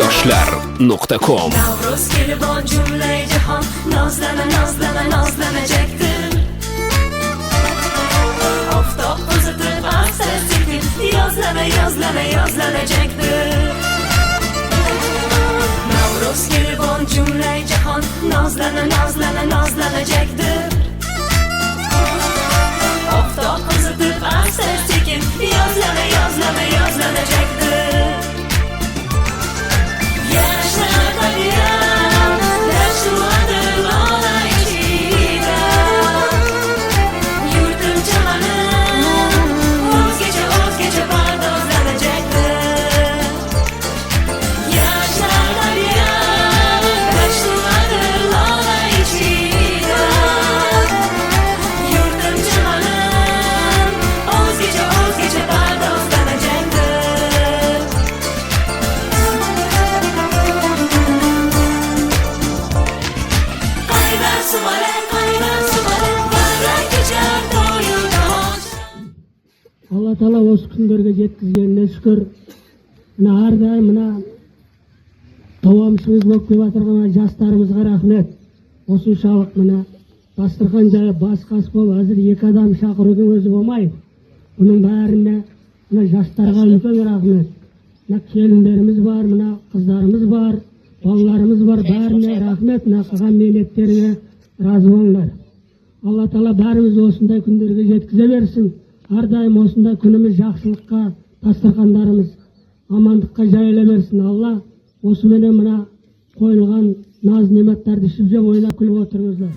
Yoshlar.com Navruz kelibon jumlay jahon nozlana nozlana nozlanajakdir. Oftob uzatib asta sekin yozlana yozlana yozlanajakdir. Navruz kelibon jumlay jahon nozlana nozlana nozlanajakdir. Oftob uzatib asta sekin yozlana yozlana yozlanajakdir. Allah Taala o'z kunlarga yetkazganiga shukr. Mana har doim mana davomsimiz bo'lib kelaturgan yoshlarımizga rahmat. O'shunchalik mana dasturxon joyi boshqasi bo'lib hozir ikki odam chaqiruvga o'zi bo'lmaydi. Buning barini mana yoshlarga ulkan rahmat. Mana kelinlarimiz bor, mana qizlarimiz bor, bolalarimiz bor, barine rahmat. Mana qilgan mehnatlarga razı bo'linglar. Allah Taala barimizni o'shunday kunlarga yetkiza bersin. Har doim o'shunday kunimiz yaxshilikqa, dasturxonlarimiz omonlikqa joyla bersin. Allah o'sha bilan mana qo'yilgan noz ne'matlarni shuncha o'ylab kulib o'tiringizlar.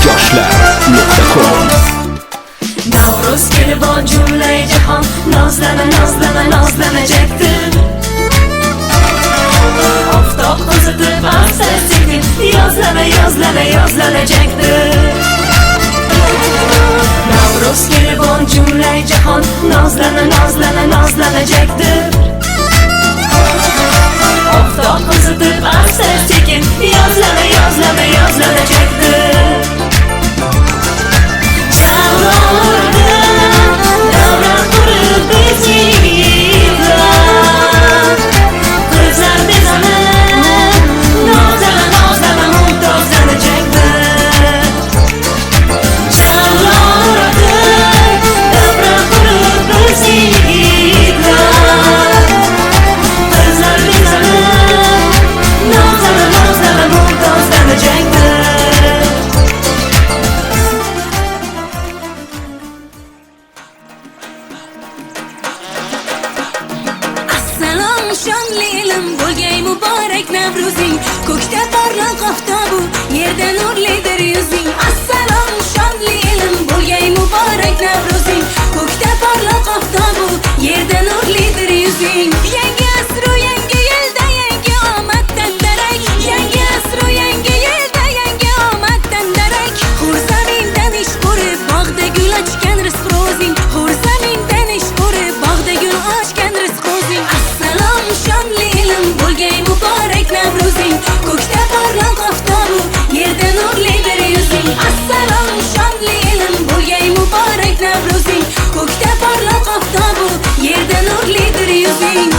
Yoshlar.com Navruz kelibon jumlay jahon nozlana nozlana nozlanajakdir. Oftob uzatib asta sekin yozlana yozlana yozlanajakdir. Navruz kelibon jumlay jahon nozlana nozlana nozlanajakdir. Oftob uzatib asta sekin yozlana yozlana yozlanajakdir. Shonlilim bo'lgay muborak Navruzing, ko'kda porloq oftobu, yerda nurlidir yuzing. Assalom shonlilim bo'lgay muborak Navruzing, ko'kda porloq oftobu, yerda nurlidir yuzing. Yangi asru yangi yilda yangi omaddan darak, yangi asru yangi yilda yangi omaddan darak. Hur zamindan ish ko'rib bog'da gul ochgan rizq ro'zing, hur zamindan ish ko'rib bog'da gul ochgan rizq ro'zing. Shonlilim bo'lgay muborak Navruzing, ko'kda porloq oftobu, yerda nurlidir yuzing. Assalom shonlilim bo'lgay muborak Navruzing, ko'kda porloq oftobu, yerda nurlidir yuzing.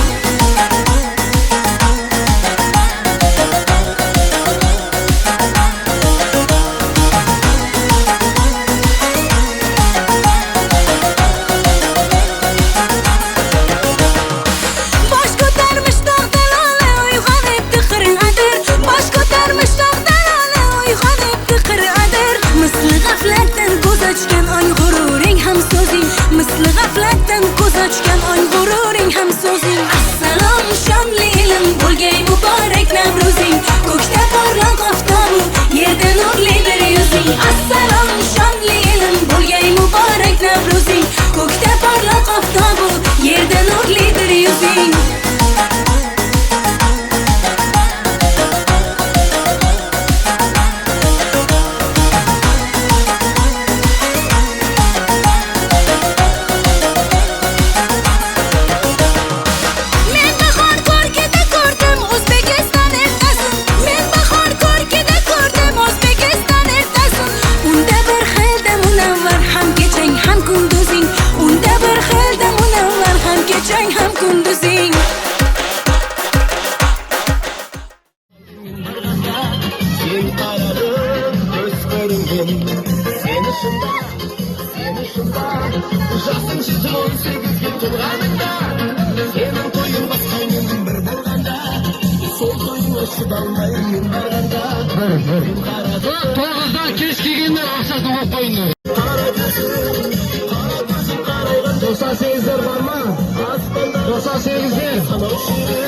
Misli g'aflatdan ko'z ochgan oy g'ururing ham so'zing. To'g'izdan kech kelganlar ақшасын olib qo'yinglar. 98'ler var mı? 98'ler.